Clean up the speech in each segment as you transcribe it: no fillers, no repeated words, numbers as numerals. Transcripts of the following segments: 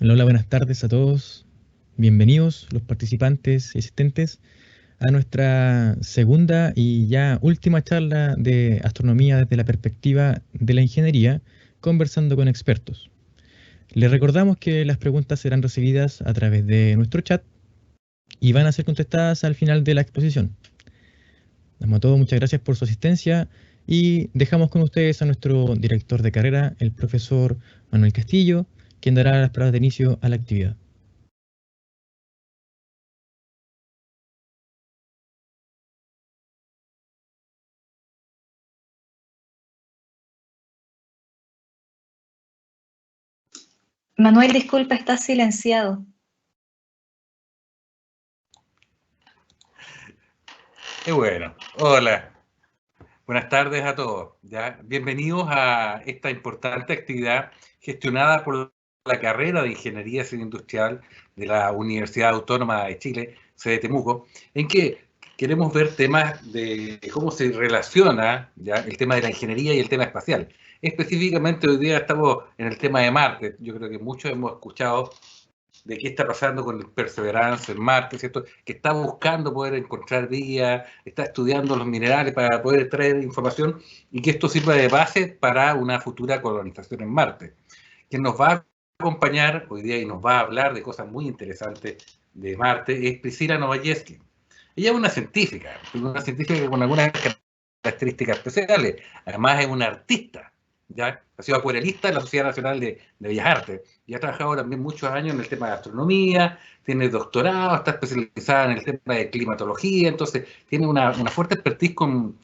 Hola, hola, buenas tardes a todos. Bienvenidos los participantes y asistentes a nuestra segunda y ya última charla de astronomía desde la perspectiva de la ingeniería, conversando con expertos. Les recordamos que las preguntas serán recibidas a través de nuestro chat y van a ser contestadas al final de la exposición. Damos a todos muchas gracias por su asistencia y dejamos con ustedes a nuestro director de carrera, el profesor Manuel Castillo, quien dará las palabras de inicio a la actividad. Manuel, disculpa, estás silenciado. Qué bueno. Hola. Buenas tardes a todos. ¿Ya? Bienvenidos a esta importante actividad gestionada por la carrera de Ingeniería Civil Industrial de la Universidad Autónoma de Chile, sede Temuco, en que queremos ver temas de cómo se relaciona ¿ya? El tema de la ingeniería y el tema espacial. Específicamente hoy día estamos en el tema de Marte. Yo creo que muchos hemos escuchado de qué está pasando con el Perseverance en Marte, ¿cierto? Que está buscando poder encontrar vías, está estudiando los minerales para poder extraer información y que esto sirva de base para una futura colonización en Marte. Quien nos va a acompañar hoy día y nos va a hablar de cosas muy interesantes de Marte es Priscila Novajewski. Ella es una científica con algunas características especiales. Además es una artista, ¿ya? Ha sido acuarelista en la Sociedad Nacional de Bellas Artes y ha trabajado también muchos años en el tema de astronomía, tiene doctorado, está especializada en el tema de climatología, entonces tiene una fuerte expertise con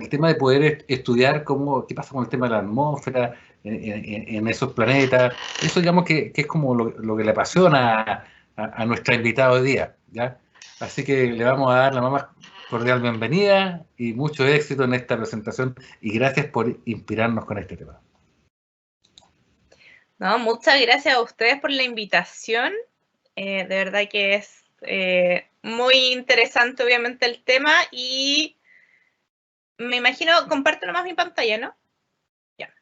el tema de poder estudiar qué pasa con el tema de la atmósfera en esos planetas. Eso digamos que es como lo que le apasiona a nuestra invitada hoy día, ¿ya? Así que le vamos a dar la más cordial bienvenida y mucho éxito en esta presentación y gracias por inspirarnos con este tema. No, muchas gracias a ustedes por la invitación. De verdad que es muy interesante obviamente el tema y me imagino, comparto nomás mi pantalla, ¿no? Ya.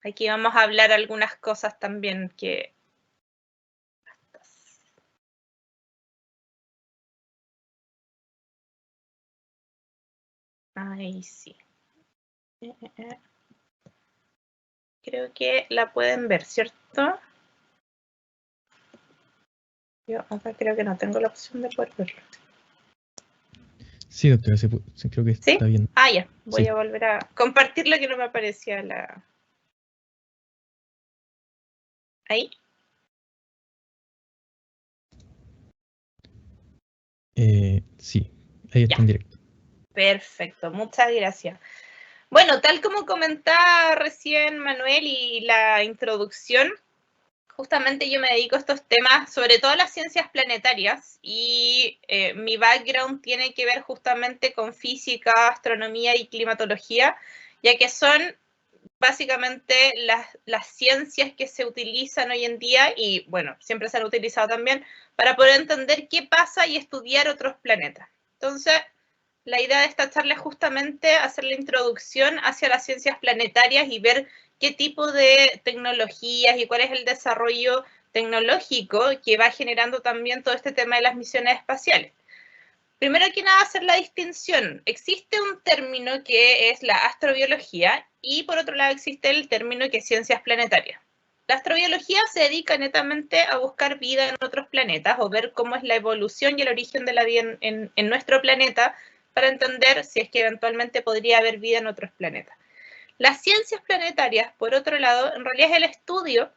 Aquí vamos a hablar algunas cosas también que... Ahí sí. Creo que la pueden ver, ¿cierto? Yo acá creo que no tengo la opción de poder verlo. Sí, doctora, creo que ¿Sí? está bien. Ah, ya. Voy a volver a compartirlo que no me aparecía la... ¿Ahí? Sí, ahí está en directo. Perfecto, muchas gracias. Bueno, tal como comentaba recién Manuel y la introducción, justamente yo me dedico a estos temas, sobre todo las ciencias planetarias, y mi background tiene que ver justamente con física, astronomía y climatología, ya que son básicamente las ciencias que se utilizan hoy en día, y bueno, siempre se han utilizado también, para poder entender qué pasa y estudiar otros planetas. Entonces, la idea de esta charla es justamente hacer la introducción hacia las ciencias planetarias y ver qué tipo de tecnologías y cuál es el desarrollo tecnológico que va generando también todo este tema de las misiones espaciales. Primero que nada, hacer la distinción. Existe un término que es la astrobiología y por otro lado existe el término que es ciencias planetarias. La astrobiología se dedica netamente a buscar vida en otros planetas o ver cómo es la evolución y el origen de la vida en nuestro planeta para entender si es que eventualmente podría haber vida en otros planetas. Las ciencias planetarias, por otro lado, en realidad es el estudio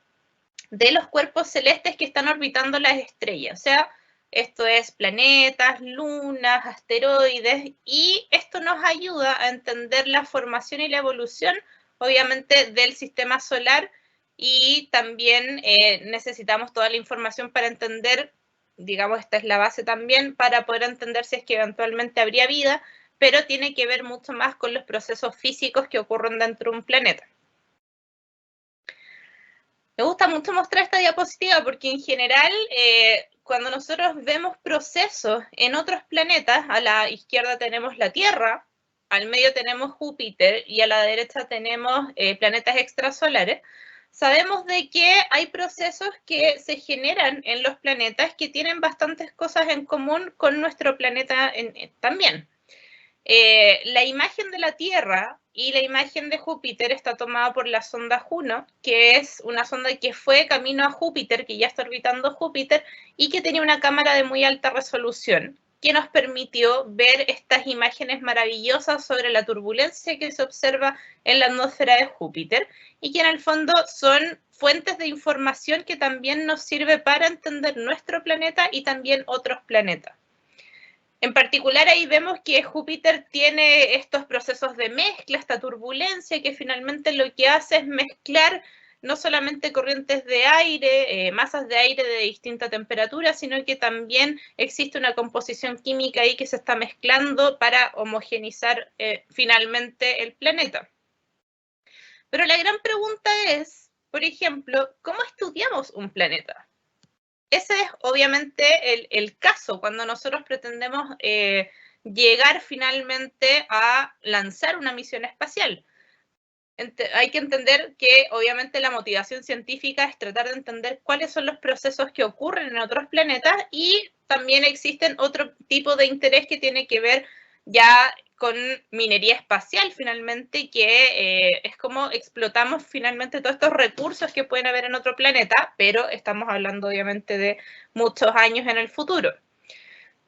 de los cuerpos celestes que están orbitando las estrellas. O sea, esto es planetas, lunas, asteroides, y esto nos ayuda a entender la formación y la evolución, obviamente, del sistema solar, y también necesitamos toda la información para entender, digamos, esta es la base también, para poder entender si es que eventualmente habría vida, pero tiene que ver mucho más con los procesos físicos que ocurren dentro de un planeta. Me gusta mucho mostrar esta diapositiva porque en general cuando nosotros vemos procesos en otros planetas, a la izquierda tenemos la Tierra, al medio tenemos Júpiter y a la derecha tenemos planetas extrasolares, sabemos de que hay procesos que se generan en los planetas que tienen bastantes cosas en común con nuestro planeta también. La imagen de la Tierra y la imagen de Júpiter está tomada por la sonda Juno, que es una sonda que fue camino a Júpiter, que ya está orbitando Júpiter, y que tenía una cámara de muy alta resolución, que nos permitió ver estas imágenes maravillosas sobre la turbulencia que se observa en la atmósfera de Júpiter, y que en el fondo son fuentes de información que también nos sirve para entender nuestro planeta y también otros planetas. En particular, ahí vemos que Júpiter tiene estos procesos de mezcla, esta turbulencia, que finalmente lo que hace es mezclar no solamente corrientes de aire, masas de aire de distinta temperatura, sino que también existe una composición química ahí que se está mezclando para homogeneizar finalmente el planeta. Pero la gran pregunta es, por ejemplo, ¿cómo estudiamos un planeta? Ese es obviamente el caso cuando nosotros pretendemos llegar finalmente a lanzar una misión espacial. Hay que entender que obviamente la motivación científica es tratar de entender cuáles son los procesos que ocurren en otros planetas, y también existen otro tipo de interés que tiene que ver ya con minería espacial finalmente, que es como explotamos finalmente todos estos recursos que pueden haber en otro planeta, pero estamos hablando obviamente de muchos años en el futuro.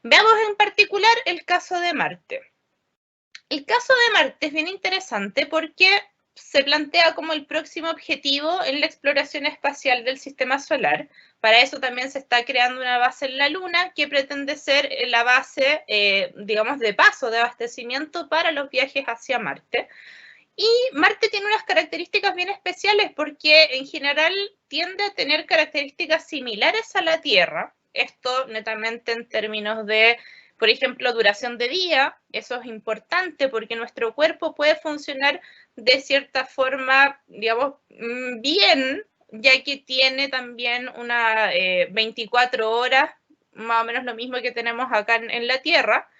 Veamos en particular el caso de Marte. El caso de Marte es bien interesante porque se plantea como el próximo objetivo en la exploración espacial del sistema solar. Para eso también se está creando una base en la Luna que pretende ser la base, digamos, de paso, de abastecimiento para los viajes hacia Marte. Y Marte tiene unas características bien especiales porque en general tiende a tener características similares a la Tierra. Esto netamente en términos de, por ejemplo, duración de día. Eso es importante porque nuestro cuerpo puede funcionar de cierta forma, digamos, bien, ya que tiene también una 24 horas, más o menos lo mismo que tenemos acá en la Tierra.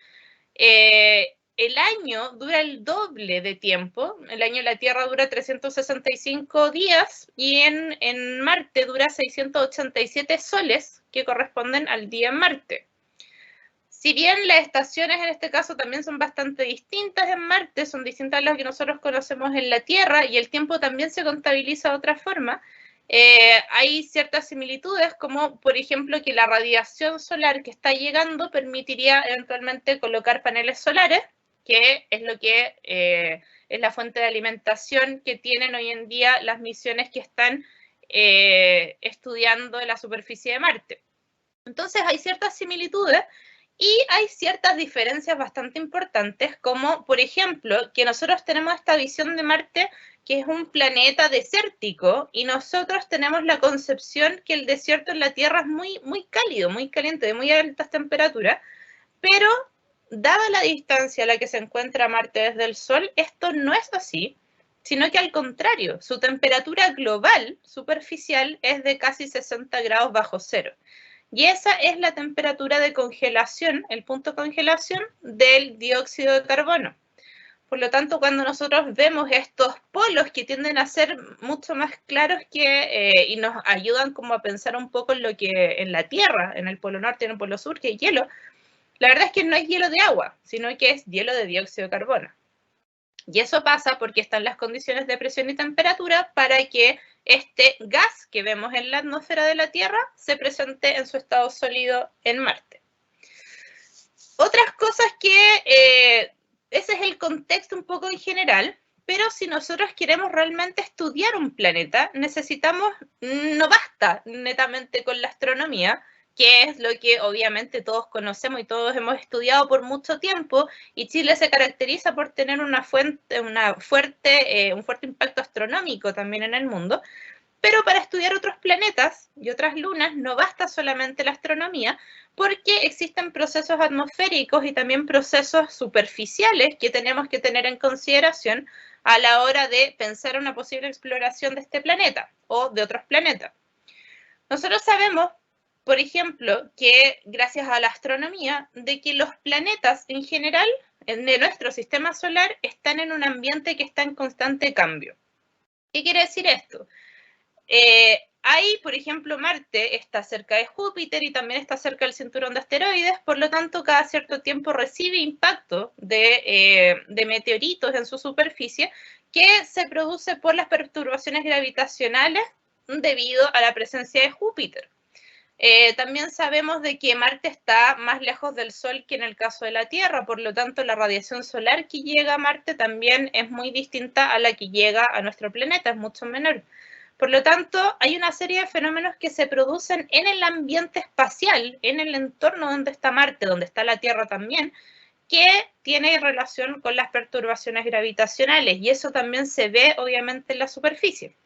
El año dura el doble de tiempo. El año en la Tierra dura 365 días y en Marte dura 687 soles, que corresponden al día en Marte. Si bien las estaciones en este caso también son bastante distintas en Marte, son distintas a las que nosotros conocemos en la Tierra, y el tiempo también se contabiliza de otra forma, hay ciertas similitudes, como por ejemplo que la radiación solar que está llegando permitiría eventualmente colocar paneles solares, que es lo que es la fuente de alimentación que tienen hoy en día las misiones que están estudiando la superficie de Marte. Entonces hay ciertas similitudes y hay ciertas diferencias bastante importantes, como por ejemplo que nosotros tenemos esta visión de Marte que es un planeta desértico, y nosotros tenemos la concepción que el desierto en la Tierra es muy, muy cálido, muy caliente, de muy altas temperaturas, pero dada la distancia a la que se encuentra Marte desde el Sol, esto no es así, sino que al contrario, su temperatura global superficial es de casi 60 grados bajo cero. Y esa es la temperatura de congelación, el punto de congelación del dióxido de carbono. Por lo tanto, cuando nosotros vemos estos polos que tienden a ser mucho más claros y nos ayudan como a pensar un poco en lo que en la Tierra, en el polo norte y en el polo sur, que hay hielo, la verdad es que no es hielo de agua, sino que es hielo de dióxido de carbono. Y eso pasa porque están las condiciones de presión y temperatura para que este gas que vemos en la atmósfera de la Tierra se presente en su estado sólido en Marte. Otras cosas que ese es el contexto un poco en general, pero si nosotros queremos realmente estudiar un planeta, no basta netamente con la astronomía, que es lo que obviamente todos conocemos y todos hemos estudiado por mucho tiempo, y Chile se caracteriza por tener un fuerte impacto astronómico también en el mundo. Pero para estudiar otros planetas y otras lunas no basta solamente la astronomía, porque existen procesos atmosféricos y también procesos superficiales que tenemos que tener en consideración a la hora de pensar una posible exploración de este planeta o de otros planetas. Nosotros sabemos, por ejemplo, que gracias a la astronomía, de que los planetas en general de nuestro sistema solar están en un ambiente que está en constante cambio. ¿Qué quiere decir esto? Ahí, por ejemplo, Marte está cerca de Júpiter y también está cerca del cinturón de asteroides, por lo tanto, cada cierto tiempo recibe impacto de meteoritos en su superficie que se produce por las perturbaciones gravitacionales debido a la presencia de Júpiter. También sabemos de que Marte está más lejos del Sol que en el caso de la Tierra, por lo tanto la radiación solar que llega a Marte también es muy distinta a la que llega a nuestro planeta, es mucho menor. Por lo tanto, hay una serie de fenómenos que se producen en el ambiente espacial, en el entorno donde está Marte, donde está la Tierra también, que tiene relación con las perturbaciones gravitacionales, y eso también se ve obviamente en la superficie.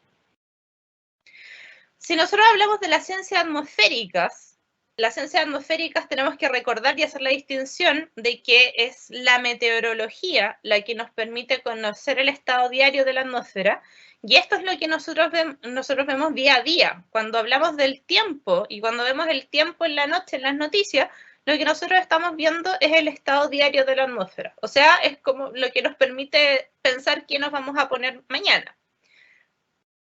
Si nosotros hablamos de las ciencias atmosféricas tenemos que recordar y hacer la distinción de que es la meteorología la que nos permite conocer el estado diario de la atmósfera, y esto es lo que nosotros vemos día a día. Cuando hablamos del tiempo y cuando vemos el tiempo en la noche en las noticias, lo que nosotros estamos viendo es el estado diario de la atmósfera. O sea, es como lo que nos permite pensar qué nos vamos a poner mañana.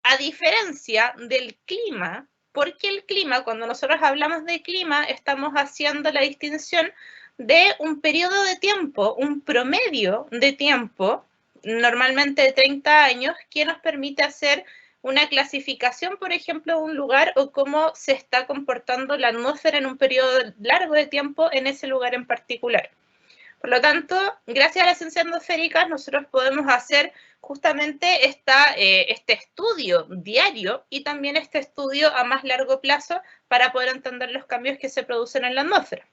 A diferencia del clima, porque el clima, cuando nosotros hablamos de clima, estamos haciendo la distinción de un periodo de tiempo, un promedio de tiempo, normalmente de 30 años, que nos permite hacer una clasificación, por ejemplo, de un lugar o cómo se está comportando la atmósfera en un periodo largo de tiempo en ese lugar en particular. Por lo tanto, gracias a las ciencias atmosféricas, nosotros podemos hacer justamente este estudio diario y también este estudio a más largo plazo para poder entender los cambios que se producen en la atmósfera.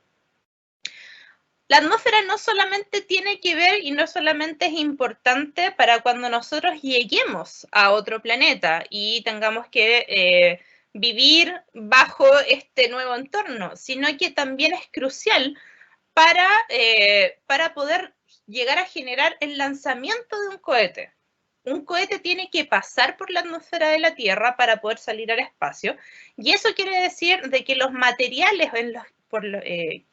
La atmósfera no solamente tiene que ver y no solamente es importante para cuando nosotros lleguemos a otro planeta y tengamos que vivir bajo este nuevo entorno, sino que también es crucial para poder llegar a generar el lanzamiento de un cohete. Un cohete tiene que pasar por la atmósfera de la Tierra para poder salir al espacio, y eso quiere decir de que los materiales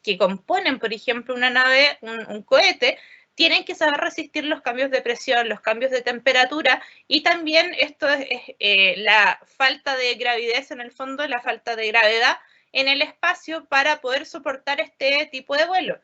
que componen, por ejemplo, una nave, un cohete, tienen que saber resistir los cambios de presión, los cambios de temperatura, y también esto es la falta de gravidez en el fondo, la falta de gravedad en el espacio para poder soportar este tipo de vuelo.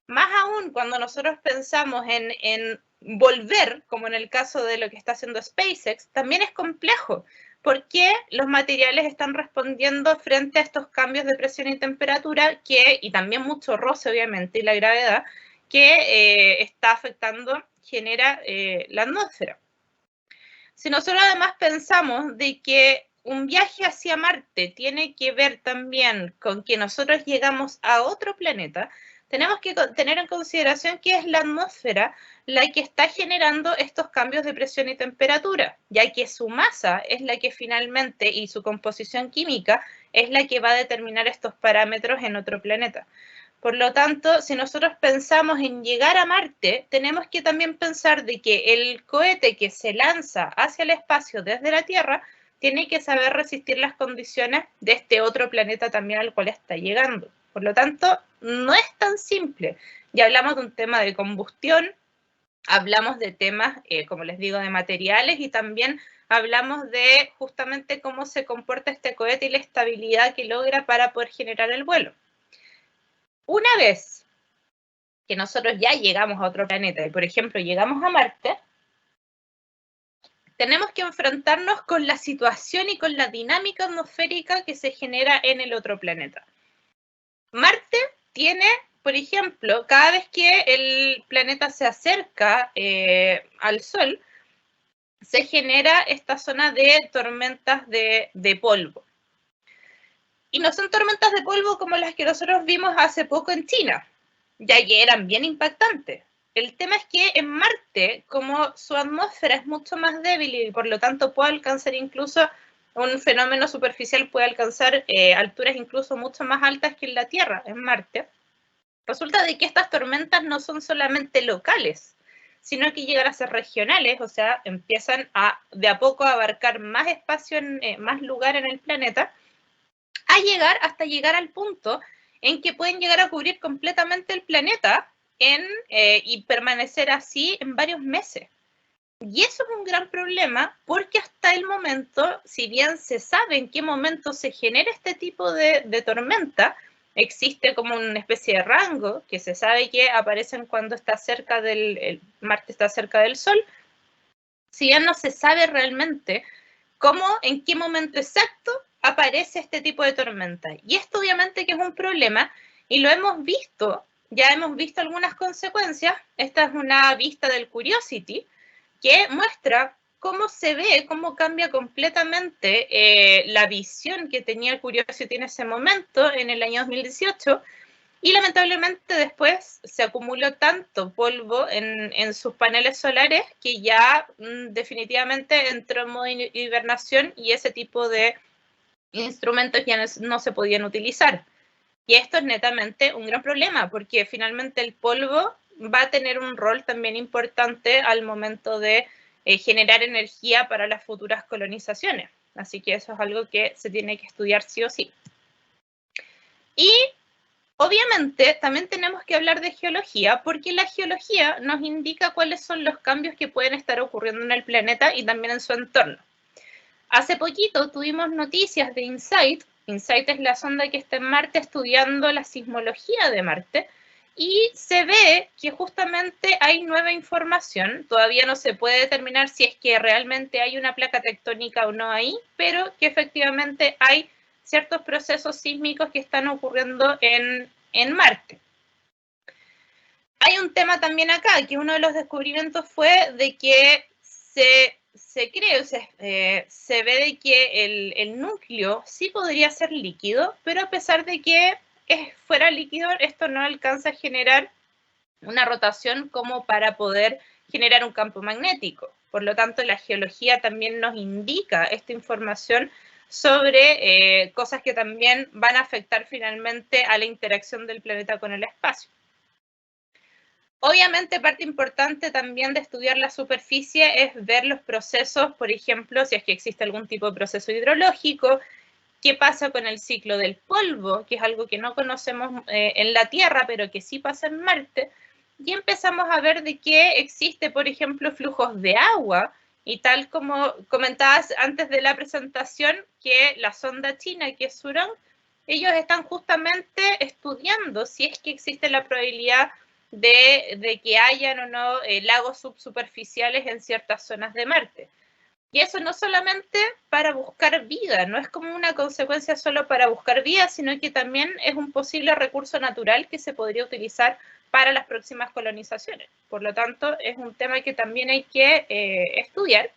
Más aún cuando nosotros pensamos en volver, como en el caso de lo que está haciendo SpaceX, también es complejo, porque los materiales están respondiendo frente a estos cambios de presión y temperatura, y también mucho roce, obviamente, y la gravedad, que está afectando, genera la atmósfera. Si nosotros además pensamos de que un viaje hacia Marte tiene que ver también con que nosotros llegamos a otro planeta, tenemos que tener en consideración que es la atmósfera la que está generando estos cambios de presión y temperatura, ya que su masa es la que finalmente, y su composición química, es la que va a determinar estos parámetros en otro planeta. Por lo tanto, si nosotros pensamos en llegar a Marte, tenemos que también pensar de que el cohete que se lanza hacia el espacio desde la Tierra tiene que saber resistir las condiciones de este otro planeta también al cual está llegando. Por lo tanto, no es tan simple. Ya hablamos de un tema de combustión, hablamos de temas, como les digo, de materiales, y también hablamos de justamente cómo se comporta este cohete y la estabilidad que logra para poder generar el vuelo. Una vez que nosotros ya llegamos a otro planeta y, por ejemplo, llegamos a Marte, tenemos que enfrentarnos con la situación y con la dinámica atmosférica que se genera en el otro planeta. Marte tiene, por ejemplo, cada vez que el planeta se acerca al Sol, se genera esta zona de tormentas de polvo. Y no son tormentas de polvo como las que nosotros vimos hace poco en China, ya que eran bien impactantes. El tema es que en Marte, como su atmósfera es mucho más débil y por lo tanto puede alcanzar incluso un fenómeno superficial, puede alcanzar alturas incluso mucho más altas que en la Tierra, en Marte, resulta de que estas tormentas no son solamente locales, sino que llegan a ser regionales, o sea, empiezan de a poco a abarcar más espacio, más lugar en el planeta, hasta llegar al punto en que pueden llegar a cubrir completamente el planeta y permanecer así en varios meses. Y eso es un gran problema porque hasta el momento, si bien se sabe en qué momento se genera este tipo de tormenta, existe como una especie de rango que se sabe que aparecen cuando está cerca Marte está cerca del Sol. Si bien no se sabe realmente cómo, en qué momento exacto aparece este tipo de tormenta. Y esto obviamente que es un problema y lo hemos visto, ya hemos visto algunas consecuencias. Esta es una vista del Curiosity que muestra cómo se ve, cómo cambia completamente la visión que tenía el Curiosity en ese momento, en el año 2018, y lamentablemente después se acumuló tanto polvo en sus paneles solares que ya definitivamente entró en modo hibernación y ese tipo de instrumentos ya no se podían utilizar. Y esto es netamente un gran problema porque finalmente el polvo va a tener un rol también importante al momento de generar energía para las futuras colonizaciones. Así que eso es algo que se tiene que estudiar sí o sí. Y obviamente también tenemos que hablar de geología porque la geología nos indica cuáles son los cambios que pueden estar ocurriendo en el planeta y también en su entorno. Hace poquito tuvimos noticias de InSight. InSight es la sonda que está en Marte estudiando la sismología de Marte y se ve que justamente hay nueva información. Todavía no se puede determinar si es que realmente hay una placa tectónica o no ahí, pero que efectivamente hay ciertos procesos sísmicos que están ocurriendo en Marte. Hay un tema también acá, que uno de los descubrimientos fue de que se cree, o sea, se ve de que el núcleo sí podría ser líquido, pero a pesar de que fuera líquido, esto no alcanza a generar una rotación como para poder generar un campo magnético. Por lo tanto, la geología también nos indica esta información sobre cosas que también van a afectar finalmente a la interacción del planeta con el espacio. Obviamente, parte importante también de estudiar la superficie es ver los procesos, por ejemplo, si es que existe algún tipo de proceso hidrológico, qué pasa con el ciclo del polvo, que es algo que no conocemos en la Tierra, pero que sí pasa en Marte, y empezamos a ver de que existe, por ejemplo, flujos de agua, y tal como comentabas antes de la presentación, que la sonda china, que es Zhurong, ellos están justamente estudiando si es que existe la probabilidad de que hayan o no lagos subsuperficiales en ciertas zonas de Marte. Y eso no solamente para buscar vida, no es como una consecuencia solo para buscar vida, sino que también es un posible recurso natural que se podría utilizar para las próximas colonizaciones. Por lo tanto, es un tema que también hay que estudiar.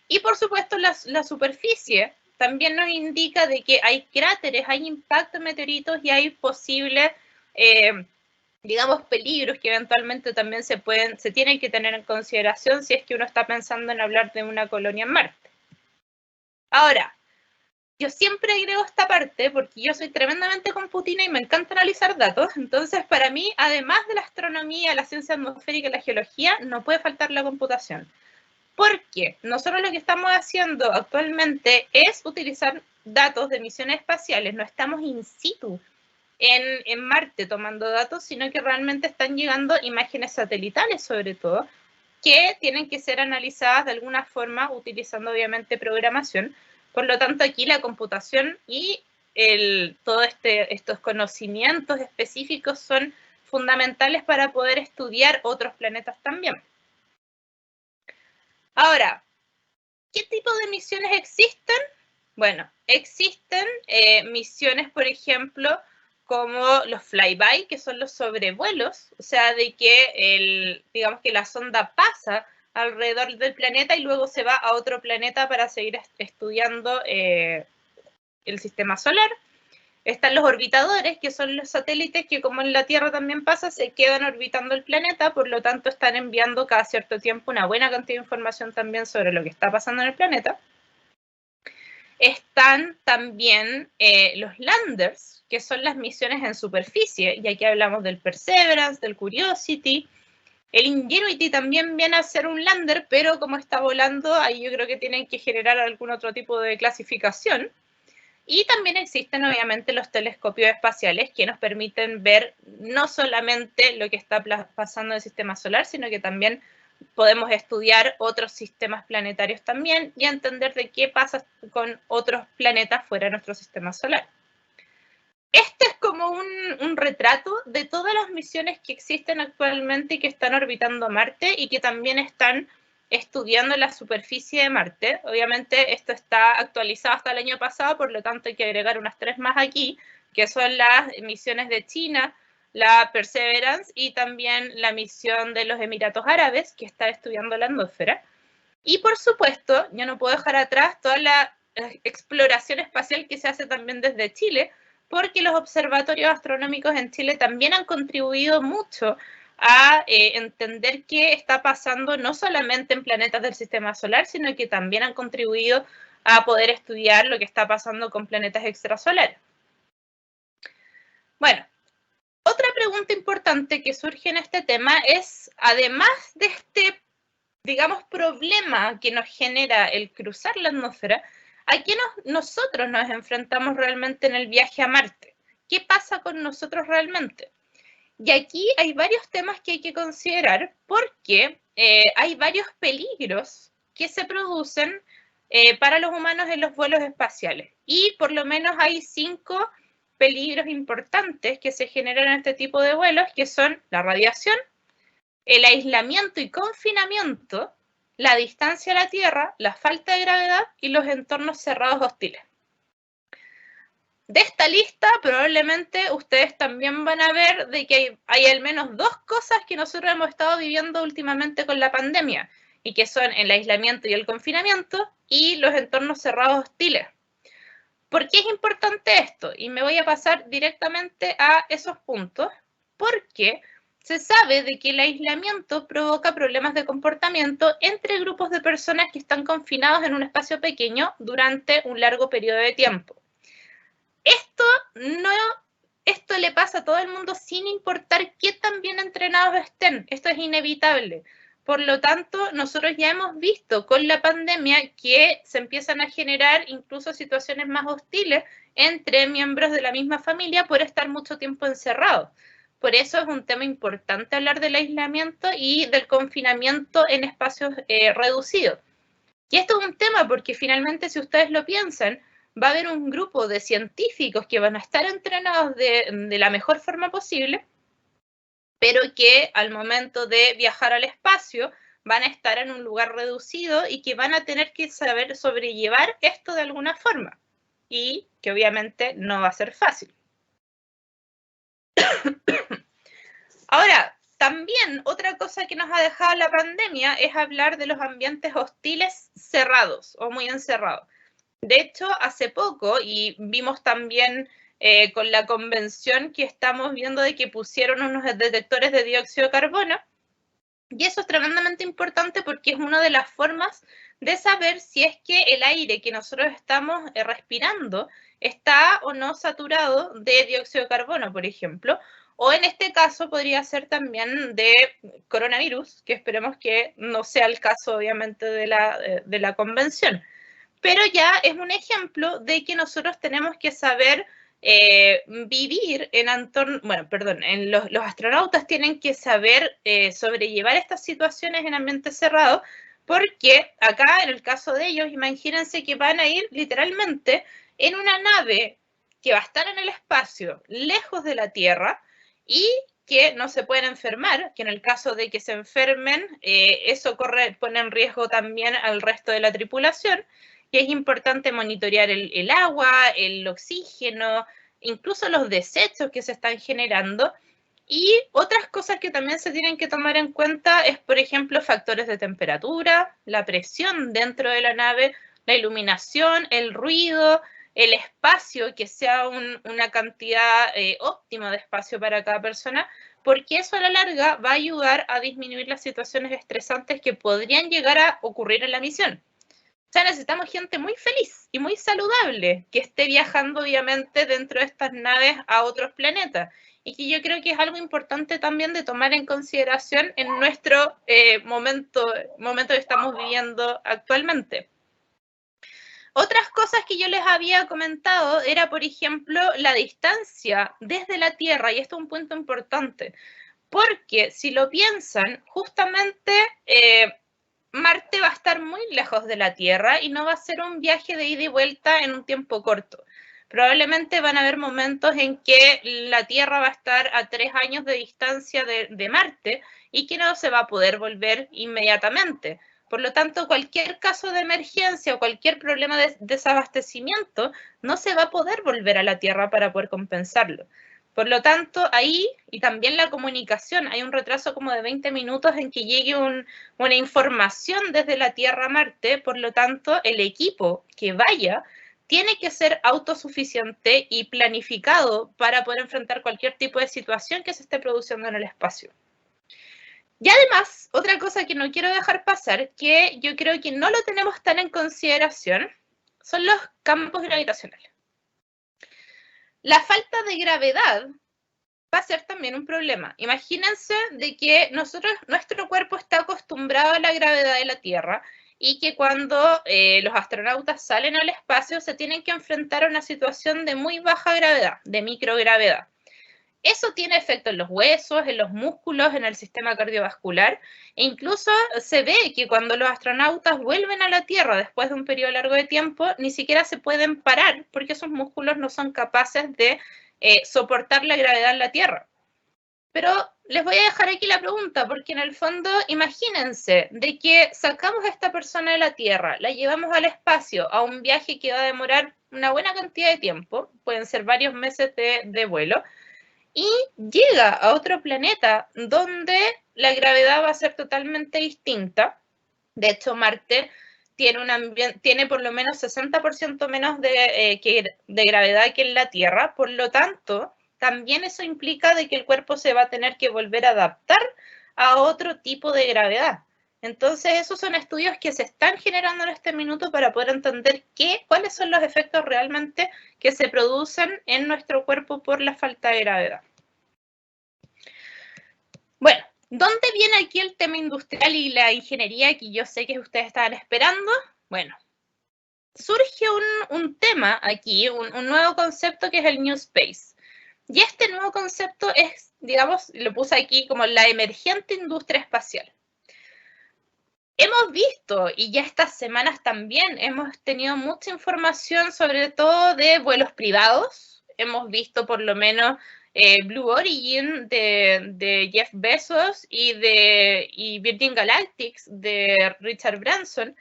Y por supuesto, la superficie también nos indica de que hay cráteres, hay impacto de meteoritos y hay posibles digamos, peligros que eventualmente también se tienen que tener en consideración si es que uno está pensando en hablar de una colonia en Marte. Ahora, yo siempre agrego esta parte porque yo soy tremendamente computina y me encanta analizar datos, entonces para mí, además de la astronomía, la ciencia atmosférica y la geología, no puede faltar la computación. Porque nosotros lo que estamos haciendo actualmente es utilizar datos de misiones espaciales, no estamos in situ en Marte tomando datos, sino que realmente están llegando imágenes satelitales sobre todo, que tienen que ser analizadas de alguna forma utilizando obviamente programación. Por lo tanto, aquí la computación y todos estos conocimientos específicos son fundamentales para poder estudiar otros planetas también. Ahora, ¿qué tipo de misiones existen? Bueno, existen misiones, por ejemplo, como los flyby, que son los sobrevuelos, o sea, de que digamos que la sonda pasa alrededor del planeta y luego se va a otro planeta para seguir estudiando el sistema solar. Están los orbitadores, que son los satélites que, como en la Tierra también pasa, se quedan orbitando el planeta, por lo tanto están enviando cada cierto tiempo una buena cantidad de información también sobre lo que está pasando en el planeta. Están también los landers, que son las misiones en superficie, y aquí hablamos del Perseverance, del Curiosity. El Ingenuity también viene a ser un lander, pero como está volando, ahí yo creo que tienen que generar algún otro tipo de clasificación. Y también existen obviamente los telescopios espaciales que nos permiten ver no solamente lo que está pasando en el sistema solar, sino que también podemos estudiar otros sistemas planetarios también y entender de qué pasa con otros planetas fuera de nuestro sistema solar. Este es como un retrato de todas las misiones que existen actualmente y que están orbitando Marte y que también están estudiando la superficie de Marte. Obviamente esto está actualizado hasta el año pasado, por lo tanto hay que agregar unas 3 más aquí, que son las misiones de China, la Perseverance y también la misión de los Emiratos Árabes, que está estudiando la atmósfera. Y por supuesto, yo no puedo dejar atrás toda la exploración espacial que se hace también desde Chile, porque los observatorios astronómicos en Chile también han contribuido mucho a entender qué está pasando no solamente en planetas del sistema solar, sino que también han contribuido a poder estudiar lo que está pasando con planetas extrasolares. Bueno, otra pregunta importante que surge en este tema es, además de este, digamos, problema que nos genera el cruzar la atmósfera, ¿a qué nosotros nos enfrentamos realmente en el viaje a Marte? ¿Qué pasa con nosotros realmente? Y aquí hay varios temas que hay que considerar porque hay varios peligros que se producen para los humanos en los vuelos espaciales. Y por lo menos hay 5 peligros importantes que se generan en este tipo de vuelos, que son la radiación, el aislamiento y confinamiento, la distancia a la Tierra, la falta de gravedad y los entornos cerrados hostiles. De esta lista probablemente ustedes también van a ver de que hay al menos 2 cosas que nosotros hemos estado viviendo últimamente con la pandemia y que son el aislamiento y el confinamiento y los entornos cerrados hostiles. ¿Por qué es importante esto? Y me voy a pasar directamente a esos puntos porque se sabe de que el aislamiento provoca problemas de comportamiento entre grupos de personas que están confinados en un espacio pequeño durante un largo periodo de tiempo. Esto le pasa a todo el mundo sin importar qué tan bien entrenados estén. Esto es inevitable. Por lo tanto, nosotros ya hemos visto con la pandemia que se empiezan a generar incluso situaciones más hostiles entre miembros de la misma familia por estar mucho tiempo encerrados. Por eso es un tema importante hablar del aislamiento y del confinamiento en espacios reducidos. Y esto es un tema porque finalmente, si ustedes lo piensan, va a haber un grupo de científicos que van a estar entrenados de la mejor forma posible, pero que al momento de viajar al espacio van a estar en un lugar reducido y que van a tener que saber sobrellevar esto de alguna forma. Y que obviamente no va a ser fácil. Ahora, también otra cosa que nos ha dejado la pandemia es hablar de los ambientes hostiles cerrados o muy encerrados. De hecho, hace poco, y vimos también con la convención que estamos viendo de que pusieron unos detectores de dióxido de carbono, y eso es tremendamente importante porque es una de las formas de saber si es que el aire que nosotros estamos respirando está o no saturado de dióxido de carbono, por ejemplo, o en este caso podría ser también de coronavirus, que esperemos que no sea el caso, obviamente, de la convención. Pero ya es un ejemplo de que nosotros tenemos que saber vivir en entorno, los astronautas tienen que saber sobrellevar estas situaciones en ambientes cerrados, porque acá en el caso de ellos, imagínense que van a ir literalmente en una nave que va a estar en el espacio, lejos de la Tierra, y que no se pueden enfermar, que en el caso de que se enfermen, eso pone en riesgo también al resto de la tripulación. Y es importante monitorear el agua, el oxígeno, incluso los desechos que se están generando. Y otras cosas que también se tienen que tomar en cuenta es, por ejemplo, factores de temperatura, la presión dentro de la nave, la iluminación, el ruido, el espacio, que sea una cantidad óptima de espacio para cada persona, porque eso a la larga va a ayudar a disminuir las situaciones estresantes que podrían llegar a ocurrir en la misión. O sea, necesitamos gente muy feliz y muy saludable que esté viajando, obviamente, dentro de estas naves a otros planetas. Y que yo creo que es algo importante también de tomar en consideración en nuestro momento que estamos viviendo actualmente. Otras cosas que yo les había comentado era, por ejemplo, la distancia desde la Tierra, y esto es un punto importante, Porque si lo piensan, justamente Marte va a estar muy lejos de la Tierra y no va a ser un viaje de ida y vuelta en un tiempo corto. Probablemente van a haber momentos en que la Tierra va a estar a 3 años de distancia de Marte y que no se va a poder volver inmediatamente. Por lo tanto, cualquier caso de emergencia o cualquier problema de desabastecimiento no se va a poder volver a la Tierra para poder compensarlo. Por lo tanto, ahí, y también la comunicación, hay un retraso como de 20 minutos en que llegue una información desde la Tierra a Marte, por lo tanto, el equipo que vaya tiene que ser autosuficiente y planificado para poder enfrentar cualquier tipo de situación que se esté produciendo en el espacio. Y además, otra cosa que no quiero dejar pasar, que yo creo que no lo tenemos tan en consideración, son los campos gravitacionales. La falta de gravedad va a ser también un problema. Imagínense de que nuestro cuerpo está acostumbrado a la gravedad de la Tierra y que cuando los astronautas salen al espacio se tienen que enfrentar a una situación de muy baja gravedad, de microgravedad. Eso tiene efecto en los huesos, en los músculos, en el sistema cardiovascular, e incluso se ve que cuando los astronautas vuelven a la Tierra después de un periodo largo de tiempo, ni siquiera se pueden parar porque esos músculos no son capaces de soportar la gravedad en la Tierra. Pero les voy a dejar aquí la pregunta, porque en el fondo, imagínense de que sacamos a esta persona de la Tierra, la llevamos al espacio, a un viaje que va a demorar una buena cantidad de tiempo, pueden ser varios meses de vuelo, y llega a otro planeta donde la gravedad va a ser totalmente distinta. De hecho, Marte tiene por lo menos 60% menos de gravedad que en la Tierra, por lo tanto, también eso implica de que el cuerpo se va a tener que volver a adaptar a otro tipo de gravedad. Entonces, esos son estudios que se están generando en este minuto para poder entender cuáles son los efectos realmente que se producen en nuestro cuerpo por la falta de gravedad. Bueno, ¿dónde viene aquí el tema industrial y la ingeniería que yo sé que ustedes estaban esperando? Bueno, surge un tema aquí, un nuevo concepto que es el New Space. Y este nuevo concepto es, digamos, lo puse aquí como la emergente industria espacial. Hemos visto, y ya estas semanas también, hemos tenido mucha información sobre todo de vuelos privados. Hemos visto por lo menos Blue Origin de Jeff Bezos y Virgin Galactic de Richard Branson,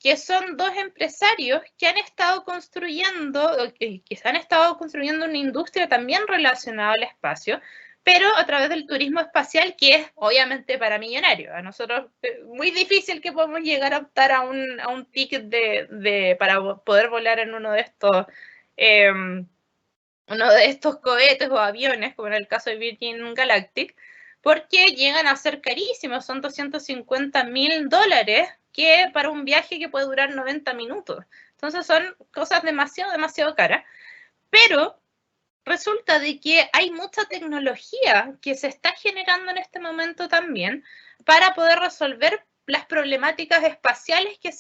que son dos empresarios que han estado construyendo una industria también relacionada al espacio, pero a través del turismo espacial, que es obviamente para millonarios. A nosotros es muy difícil que podamos llegar a optar a un ticket para poder volar en uno de estos cohetes o aviones, como en el caso de Virgin Galactic, porque llegan a ser carísimos, son $250.000 que para un viaje que puede durar 90 minutos. Entonces son cosas demasiado caras, pero resulta de que hay mucha tecnología que se está generando en este momento también para poder resolver las problemáticas espaciales que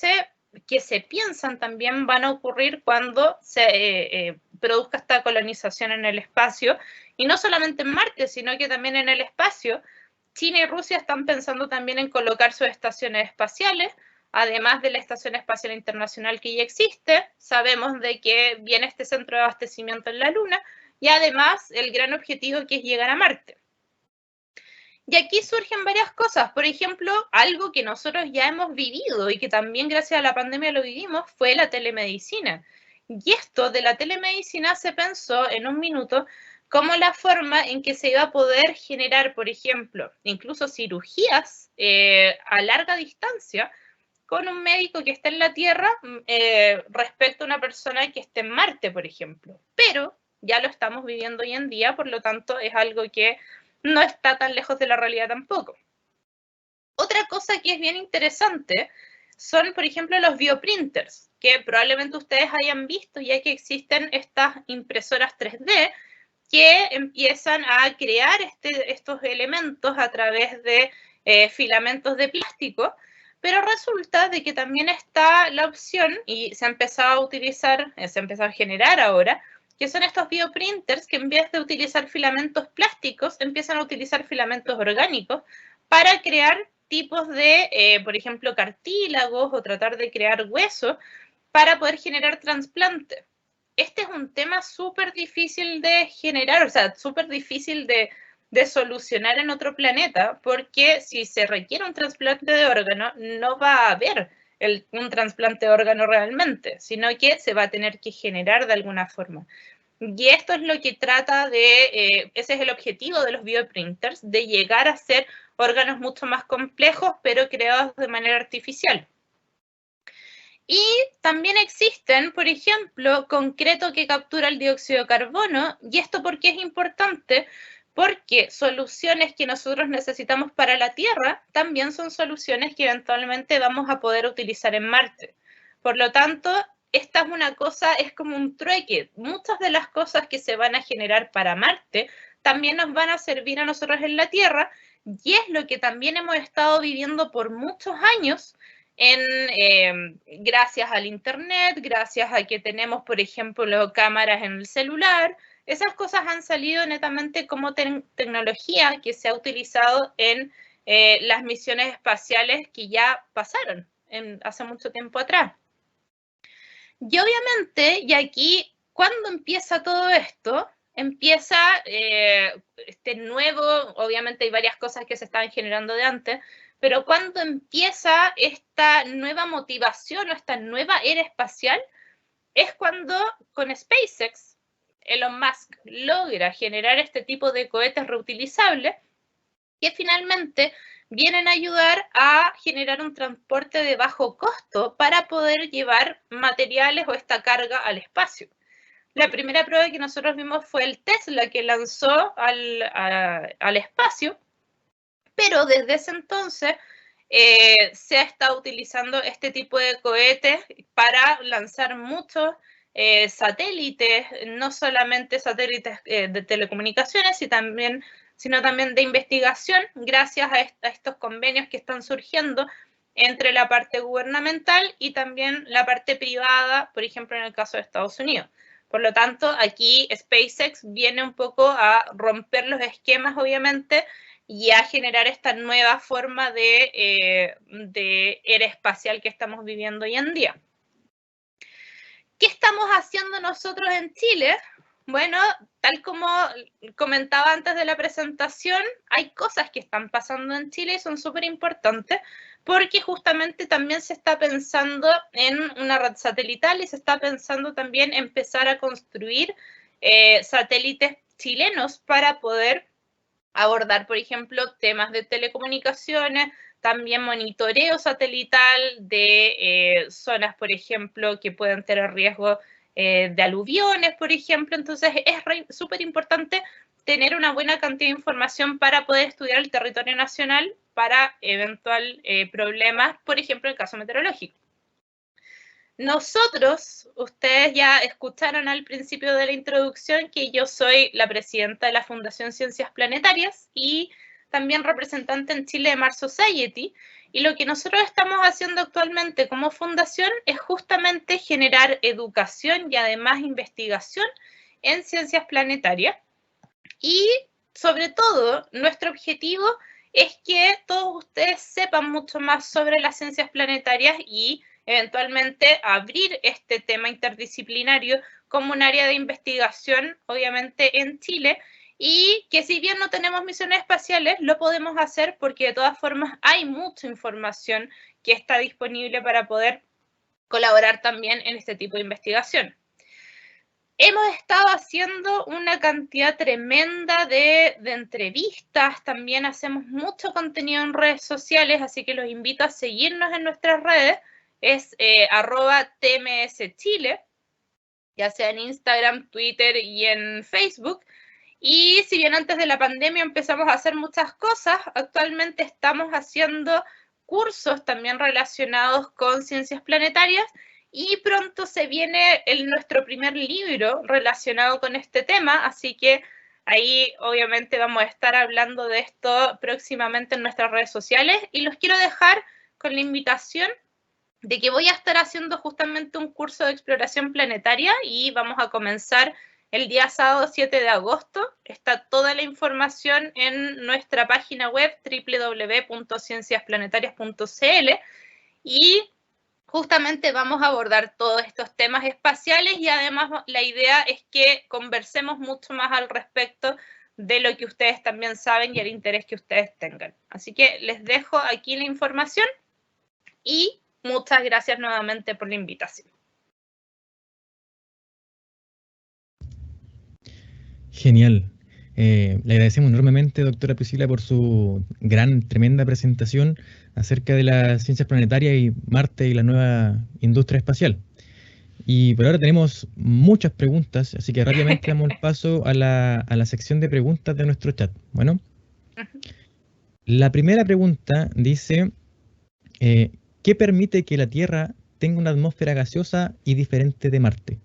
se piensan también van a ocurrir cuando se produzca esta colonización en el espacio, y no solamente en Marte, sino que también en el espacio. China y Rusia están pensando también en colocar sus estaciones espaciales, además de la Estación Espacial Internacional que ya existe. Sabemos de que viene este centro de abastecimiento en la Luna, y además el gran objetivo que es llegar a Marte. Y aquí surgen varias cosas. Por ejemplo, algo que nosotros ya hemos vivido y que también gracias a la pandemia lo vivimos fue la telemedicina. Y esto de la telemedicina se pensó en un minuto como la forma en que se iba a poder generar, por ejemplo, incluso cirugías a larga distancia con un médico que esté en la Tierra respecto a una persona que esté en Marte, por ejemplo. Pero ya lo estamos viviendo hoy en día, por lo tanto es algo que no está tan lejos de la realidad tampoco. Otra cosa que es bien interesante son, por ejemplo, los bioprinters, que probablemente ustedes hayan visto, ya que existen estas impresoras 3D que empiezan a crear estos elementos a través de filamentos de plástico, pero resulta de que también está la opción, y se ha empezado a utilizar, se ha empezado a generar ahora, que son estos bioprinters que en vez de utilizar filamentos plásticos, empiezan a utilizar filamentos orgánicos para crear tipos de, por ejemplo, cartílagos o tratar de crear huesos para poder generar trasplantes. Este es un tema súper difícil de generar, o sea, súper difícil de solucionar en otro planeta, porque si se requiere un trasplante de órgano, no va a haber un trasplante de órgano realmente, sino que se va a tener que generar de alguna forma. Y esto es lo que trata de, ese es el objetivo de los bioprinters, de llegar a ser órganos mucho más complejos, pero creados de manera artificial. Y también existen, por ejemplo, concreto que captura el dióxido de carbono, y esto ¿por qué es importante? Porque soluciones que nosotros necesitamos para la Tierra también son soluciones que eventualmente vamos a poder utilizar en Marte. Por lo tanto, esta es una cosa, es como un trueque. Muchas de las cosas que se van a generar para Marte también nos van a servir a nosotros en la Tierra, y es lo que también hemos estado viviendo por muchos años, gracias al Internet, gracias a que tenemos, por ejemplo, cámaras en el celular. Esas cosas han salido netamente como tecnología que se ha utilizado en las misiones espaciales que ya pasaron hace mucho tiempo atrás. Y obviamente, y aquí, ¿cuándo empieza todo esto? Empieza este nuevo, obviamente hay varias cosas que se estaban generando de antes, pero cuando empieza esta nueva motivación o esta nueva era espacial, es cuando con SpaceX, Elon Musk logra generar este tipo de cohetes reutilizables que finalmente vienen a ayudar a generar un transporte de bajo costo para poder llevar materiales o esta carga al espacio. La primera prueba que nosotros vimos fue el Tesla que lanzó al espacio, pero desde ese entonces se ha estado utilizando este tipo de cohetes para lanzar muchos satélites, no solamente satélites de telecomunicaciones, sino también de investigación, gracias a estos convenios que están surgiendo entre la parte gubernamental y también la parte privada, por ejemplo, en el caso de Estados Unidos. Por lo tanto, aquí SpaceX viene un poco a romper los esquemas, obviamente, y a generar esta nueva forma de era espacial que estamos viviendo hoy en día. ¿Qué estamos haciendo nosotros en Chile? Bueno, tal como comentaba antes de la presentación, hay cosas que están pasando en Chile y son súper importantes porque justamente también se está pensando en una red satelital y se está pensando también empezar a construir satélites chilenos para poder abordar, por ejemplo, temas de telecomunicaciones, también monitoreo satelital de zonas, por ejemplo, que pueden tener riesgo de aluviones, por ejemplo. Entonces, es súper importante tener una buena cantidad de información para poder estudiar el territorio nacional para eventual problemas, por ejemplo, en el caso meteorológico. Nosotros, ustedes ya escucharon al principio de la introducción que yo soy la presidenta de la Fundación Ciencias Planetarias y también representante en Chile de Mars Society, y lo que nosotros estamos haciendo actualmente como fundación es justamente generar educación y además investigación en ciencias planetarias, y sobre todo nuestro objetivo es que todos ustedes sepan mucho más sobre las ciencias planetarias y eventualmente abrir este tema interdisciplinario como un área de investigación, obviamente en Chile, y que si bien no tenemos misiones espaciales, lo podemos hacer porque de todas formas hay mucha información que está disponible para poder colaborar también en este tipo de investigación. Hemos estado haciendo una cantidad tremenda de entrevistas, también hacemos mucho contenido en redes sociales, así que los invito a seguirnos en nuestras redes, es @tmschile, ya sea en Instagram, Twitter y en Facebook. Y si bien antes de la pandemia empezamos a hacer muchas cosas, actualmente estamos haciendo cursos también relacionados con ciencias planetarias y pronto se viene nuestro primer libro relacionado con este tema, así que ahí obviamente vamos a estar hablando de esto próximamente en nuestras redes sociales y los quiero dejar con la invitación de que voy a estar haciendo justamente un curso de exploración planetaria y vamos a comenzar el día sábado 7 de agosto. Está toda la información en nuestra página web www.cienciasplanetarias.cl y justamente vamos a abordar todos estos temas espaciales y además la idea es que conversemos mucho más al respecto de lo que ustedes también saben y el interés que ustedes tengan. Así que les dejo aquí la información y muchas gracias nuevamente por la invitación. Genial. Le agradecemos enormemente, doctora Priscila, por su tremenda presentación acerca de las ciencias planetarias y Marte y la nueva industria espacial. Y por ahora tenemos muchas preguntas, así que rápidamente damos el paso a la sección de preguntas de nuestro chat. Bueno, la primera pregunta dice, ¿qué permite que la Tierra tenga una atmósfera gaseosa y diferente de Marte?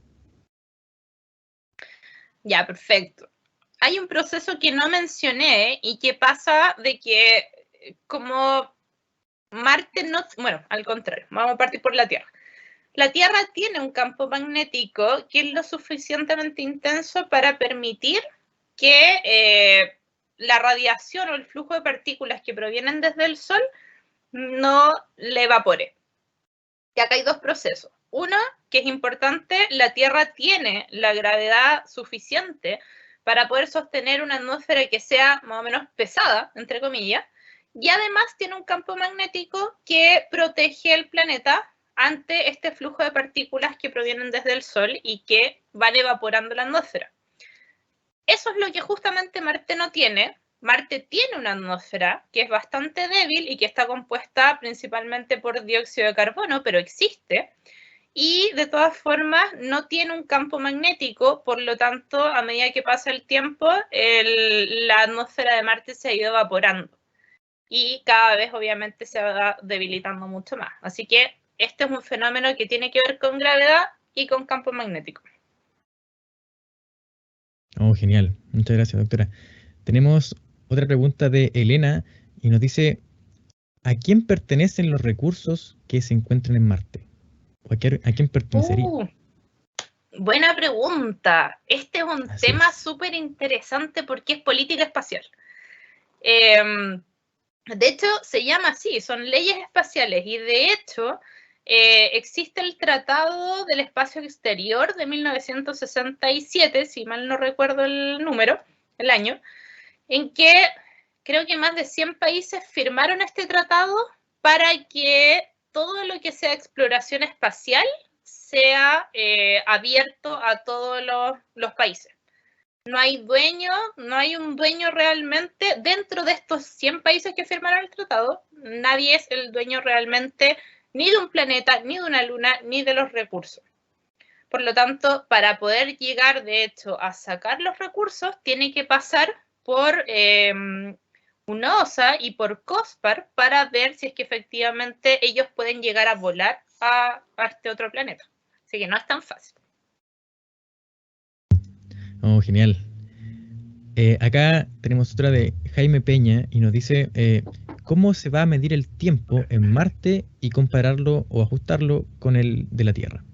Ya, perfecto. Hay un proceso que no mencioné y que pasa de que como Marte no... Bueno, al contrario, vamos a partir por la Tierra. La Tierra tiene un campo magnético que es lo suficientemente intenso para permitir que la radiación o el flujo de partículas que provienen desde el Sol no le evapore. Y acá hay dos procesos. Uno, que es importante, la Tierra tiene la gravedad suficiente para poder sostener una atmósfera que sea más o menos pesada, entre comillas, y además tiene un campo magnético que protege el planeta ante este flujo de partículas que provienen desde el Sol y que van evaporando la atmósfera. Eso es lo que justamente Marte no tiene. Marte tiene una atmósfera que es bastante débil y que está compuesta principalmente por dióxido de carbono, pero existe. Y de todas formas no tiene un campo magnético, por lo tanto, a medida que pasa el tiempo, la atmósfera de Marte se ha ido evaporando. Y cada vez, obviamente, se va debilitando mucho más. Así que este es un fenómeno que tiene que ver con gravedad y con campo magnético. Oh, genial. Muchas gracias, doctora. Tenemos otra pregunta de Elena y nos dice, ¿a quién pertenecen los recursos que se encuentran en Marte? ¿O a quién pertenecería? Buena pregunta. Este es un tema súper interesante porque es política espacial. De hecho, se llama así, son leyes espaciales y de hecho existe el Tratado del Espacio Exterior de 1967, si mal no recuerdo el año, en que creo que más de 100 países firmaron este tratado para que todo lo que sea exploración espacial sea abierto a todos los países. No hay un dueño realmente dentro de estos 100 países que firmaron el tratado. Nadie es el dueño realmente ni de un planeta, ni de una luna, ni de los recursos. Por lo tanto, para poder llegar, de hecho, a sacar los recursos, tiene que pasar por UNOOSA y por COSPAR para ver si es que efectivamente ellos pueden llegar a volar a este otro planeta. Así que no es tan fácil. Oh, genial. Acá tenemos otra de Jaime Peña y nos dice ¿cómo se va a medir el tiempo en Marte y compararlo o ajustarlo con el de la Tierra?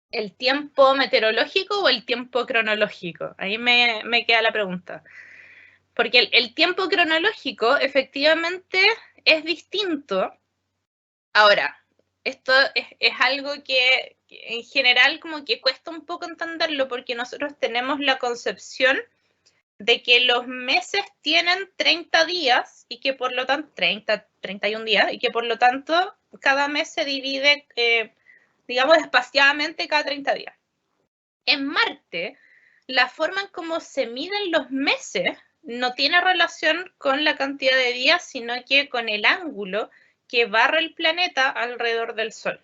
¿El tiempo meteorológico o el tiempo cronológico? Ahí me queda la pregunta. Porque el tiempo cronológico efectivamente es distinto. Ahora, esto es algo que en general como que cuesta un poco entenderlo porque nosotros tenemos la concepción de que los meses tienen 30 días y que por lo tanto, 31 días, y que por lo tanto cada mes se divide, digamos, espaciadamente cada 30 días. En Marte, la forma en cómo se miden los meses no tiene relación con la cantidad de días, sino que con el ángulo que barre el planeta alrededor del Sol.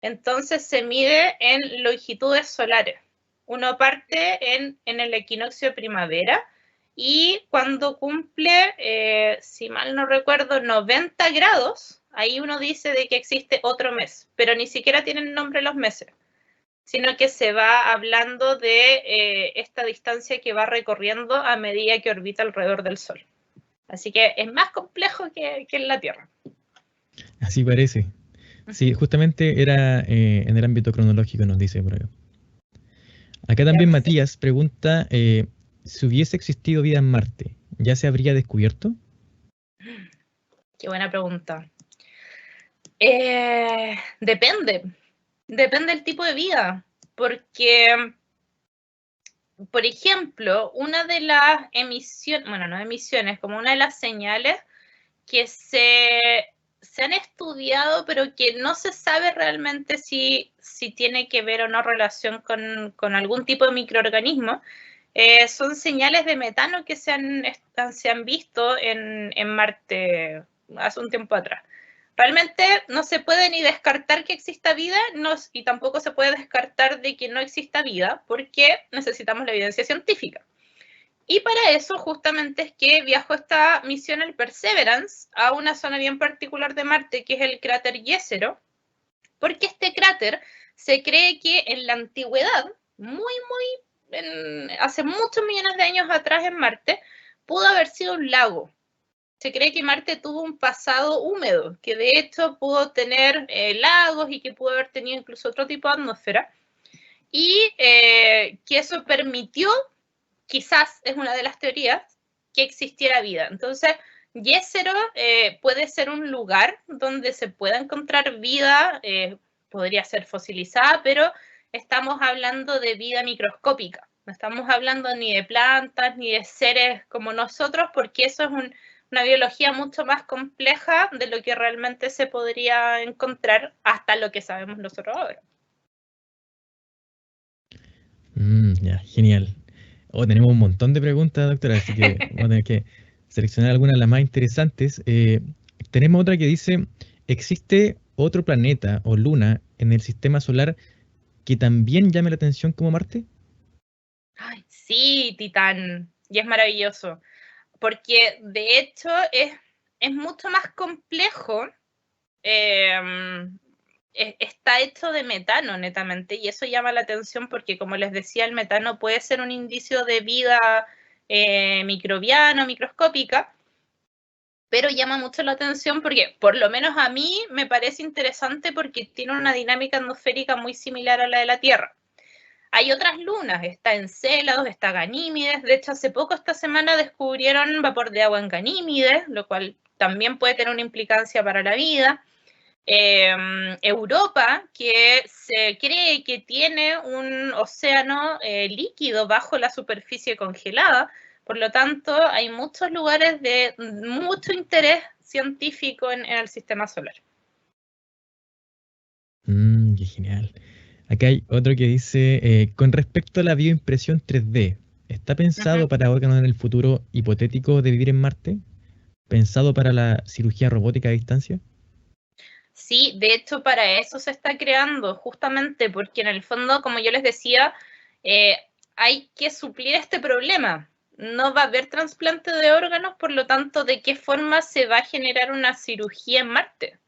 Entonces se mide en longitudes solares. Uno parte en el equinoccio de primavera y cuando cumple, si mal no recuerdo, 90 grados, ahí uno dice de que existe otro mes, pero ni siquiera tienen nombre los meses, sino que se va hablando de esta distancia que va recorriendo a medida que orbita alrededor del Sol. Así que es más complejo que en la Tierra. Así parece. Sí, justamente era en el ámbito cronológico, nos dice por acá. Acá también Matías pregunta, si hubiese existido vida en Marte, ¿ya se habría descubierto? Qué buena pregunta. Depende del tipo de vida, porque, por ejemplo, una de las emisiones, bueno, no emisiones, como una de las señales que se han estudiado, pero que no se sabe realmente si tiene que ver o no relación con algún tipo de microorganismo, son señales de metano que se han visto en Marte hace un tiempo atrás. Realmente no se puede ni descartar que exista vida y tampoco se puede descartar de que no exista vida porque necesitamos la evidencia científica. Y para eso justamente es que viajó esta misión, el Perseverance, a una zona bien particular de Marte, que es el cráter Jezero, porque este cráter se cree que en la antigüedad, hace muchos millones de años atrás en Marte, pudo haber sido un lago. Se cree que Marte tuvo un pasado húmedo, que de hecho pudo tener lagos y que pudo haber tenido incluso otro tipo de atmósfera, y que eso permitió, quizás es una de las teorías, que existiera vida. Entonces, Jezero puede ser un lugar donde se pueda encontrar vida, podría ser fosilizada, pero estamos hablando de vida microscópica. No estamos hablando ni de plantas ni de seres como nosotros, porque eso es una biología mucho más compleja de lo que realmente se podría encontrar hasta lo que sabemos nosotros ahora. Ya, genial. Tenemos un montón de preguntas, doctora, así que vamos a tener que seleccionar algunas de las más interesantes. Tenemos otra que dice, ¿existe otro planeta o luna en el sistema solar que también llame la atención como Marte? Ay, sí, Titán, y es maravilloso, porque de hecho es mucho más complejo, está hecho de metano netamente, y eso llama la atención porque, como les decía, el metano puede ser un indicio de vida microbiana, microscópica, pero llama mucho la atención porque, por lo menos a mí, me parece interesante porque tiene una dinámica atmosférica muy similar a la de la Tierra. Hay otras lunas, está Encélados, está Ganímedes. De hecho, hace poco esta semana descubrieron vapor de agua en Ganímedes, lo cual también puede tener una implicancia para la vida. Europa, que se cree que tiene un océano líquido bajo la superficie congelada. Por lo tanto, hay muchos lugares de mucho interés científico en el sistema solar. Qué genial. Acá hay otro que dice, con respecto a la bioimpresión 3D, ¿está pensado para órganos en el futuro hipotético de vivir en Marte? ¿Pensado para la cirugía robótica a distancia? Sí, de hecho para eso se está creando, justamente porque en el fondo, como yo les decía, hay que suplir este problema. No va a haber trasplante de órganos, por lo tanto, ¿de qué forma se va a generar una cirugía en Marte?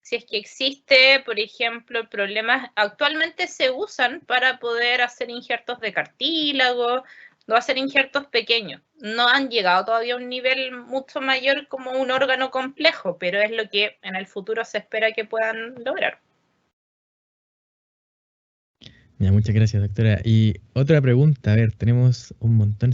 Si es que existe, por ejemplo, problemas, actualmente se usan para poder hacer injertos de cartílago o hacer injertos pequeños. No han llegado todavía a un nivel mucho mayor como un órgano complejo, pero es lo que en el futuro se espera que puedan lograr. Ya, muchas gracias, doctora. Y otra pregunta, a ver, tenemos un montón.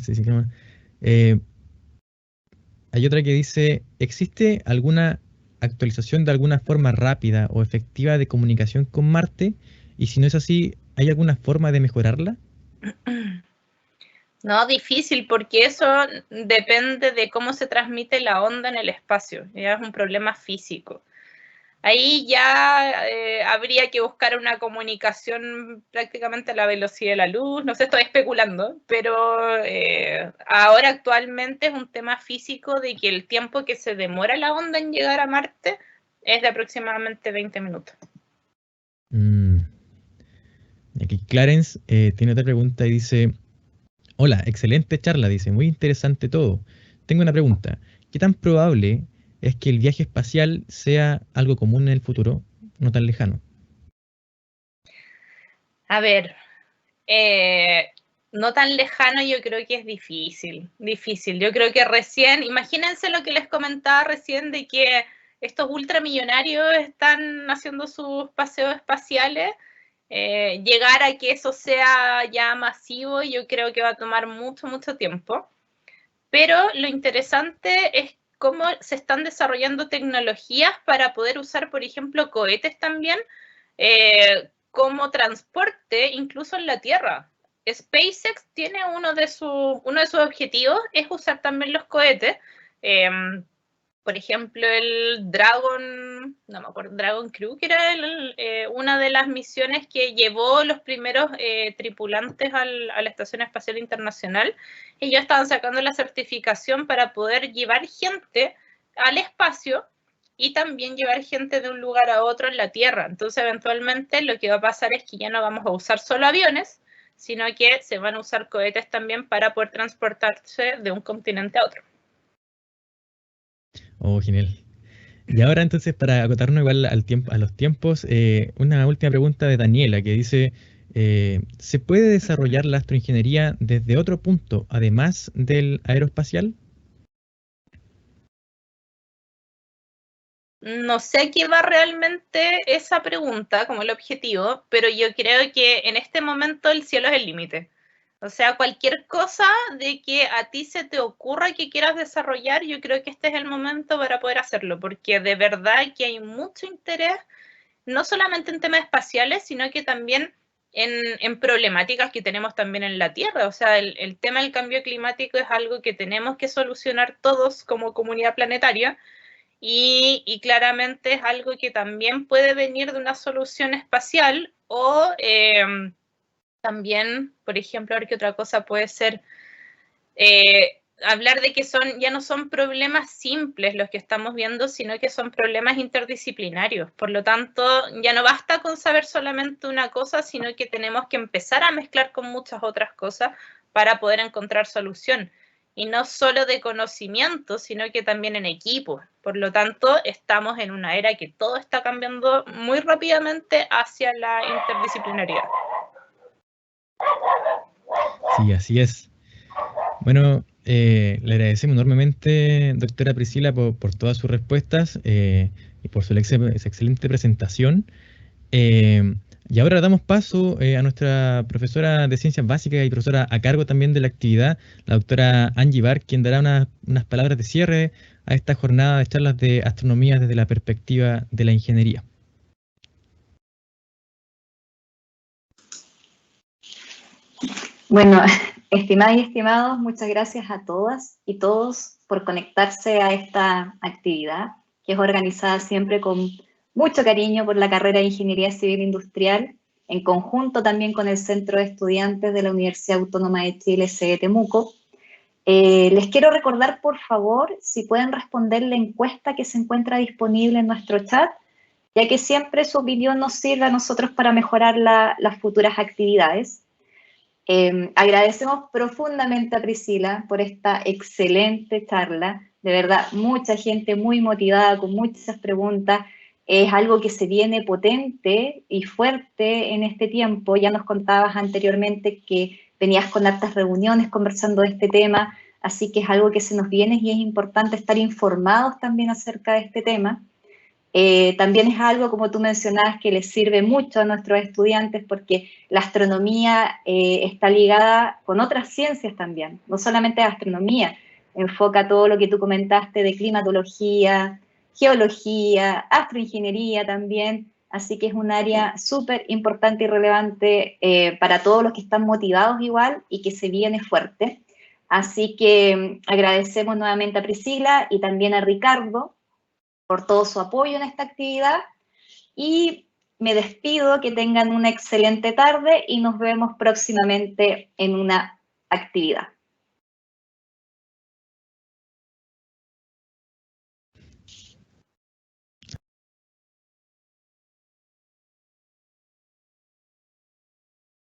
Hay otra que dice, ¿existe alguna actualización de alguna forma rápida o efectiva de comunicación con Marte? Y si no es así, ¿hay alguna forma de mejorarla? No, difícil, porque eso depende de cómo se transmite la onda en el espacio. Ya es un problema físico. Ahí ya habría que buscar una comunicación prácticamente a la velocidad de la luz. No sé, estoy especulando, pero ahora actualmente es un tema físico de que el tiempo que se demora la onda en llegar a Marte es de aproximadamente 20 minutos. Aquí Clarence tiene otra pregunta y dice, hola, excelente charla, dice, muy interesante todo. Tengo una pregunta, ¿qué tan probable es que el viaje espacial sea algo común en el futuro, no tan lejano? A ver, no tan lejano yo creo que es difícil. Yo creo que recién, imagínense lo que les comentaba recién de que estos ultramillonarios están haciendo sus paseos espaciales. Llegar a que eso sea ya masivo, yo creo que va a tomar mucho, mucho tiempo. Pero lo interesante es cómo se están desarrollando tecnologías para poder usar, por ejemplo, cohetes también como transporte, incluso en la Tierra. SpaceX tiene uno de sus objetivos, es usar también los cohetes. Por ejemplo, el Dragon, no me acuerdo, Dragon Crew, que era una de las misiones que llevó los primeros tripulantes a la Estación Espacial Internacional. Ellos estaban sacando la certificación para poder llevar gente al espacio y también llevar gente de un lugar a otro en la Tierra. Entonces, eventualmente, lo que va a pasar es que ya no vamos a usar solo aviones, sino que se van a usar cohetes también para poder transportarse de un continente a otro. Oh, genial. Y ahora entonces, para acotarnos igual a los tiempos, una última pregunta de Daniela que dice, ¿se puede desarrollar la astroingeniería desde otro punto, además del aeroespacial? No sé a qué va realmente esa pregunta como el objetivo, pero yo creo que en este momento el cielo es el límite. O sea, cualquier cosa de que a ti se te ocurra que quieras desarrollar, yo creo que este es el momento para poder hacerlo, porque de verdad que hay mucho interés, no solamente en temas espaciales, sino que también en problemáticas que tenemos también en la Tierra. O sea, el tema del cambio climático es algo que tenemos que solucionar todos como comunidad planetaria. Y claramente es algo que también puede venir de una solución espacial o también, por ejemplo, a ver qué otra cosa puede ser, hablar de que ya no son problemas simples los que estamos viendo, sino que son problemas interdisciplinarios. Por lo tanto, ya no basta con saber solamente una cosa, sino que tenemos que empezar a mezclar con muchas otras cosas para poder encontrar solución. Y no solo de conocimiento, sino que también en equipo. Por lo tanto, estamos en una era que todo está cambiando muy rápidamente hacia la interdisciplinaridad. Sí, así es. Bueno, le agradecemos enormemente, doctora Priscila, por todas sus respuestas y por su excelente presentación. Y ahora damos paso a nuestra profesora de Ciencias Básicas y profesora a cargo también de la actividad, la doctora Angie Bar, quien dará unas palabras de cierre a esta jornada de charlas de astronomía desde la perspectiva de la ingeniería. Bueno, estimadas y estimados, muchas gracias a todas y todos por conectarse a esta actividad, que es organizada siempre con mucho cariño por la carrera de Ingeniería Civil Industrial, en conjunto también con el Centro de Estudiantes de la Universidad Autónoma de Chile, sede Temuco. Les quiero recordar, por favor, si pueden responder la encuesta que se encuentra disponible en nuestro chat, ya que siempre su opinión nos sirve a nosotros para mejorar las futuras actividades. Agradecemos profundamente a Priscila por esta excelente charla. De verdad, mucha gente muy motivada, con muchas preguntas. Es algo que se viene potente y fuerte en este tiempo. Ya nos contabas anteriormente que venías con hartas reuniones conversando de este tema, así que es algo que se nos viene y es importante estar informados también acerca de este tema. También es algo, como tú mencionabas, que les sirve mucho a nuestros estudiantes porque la astronomía está ligada con otras ciencias también, no solamente la astronomía, enfoca todo lo que tú comentaste de climatología, geología, astroingeniería también, así que es un área súper importante y relevante para todos los que están motivados igual y que se viene fuerte. Así que agradecemos nuevamente a Priscila y también a Ricardo por todo su apoyo en esta actividad y me despido, que tengan una excelente tarde y nos vemos próximamente en una actividad.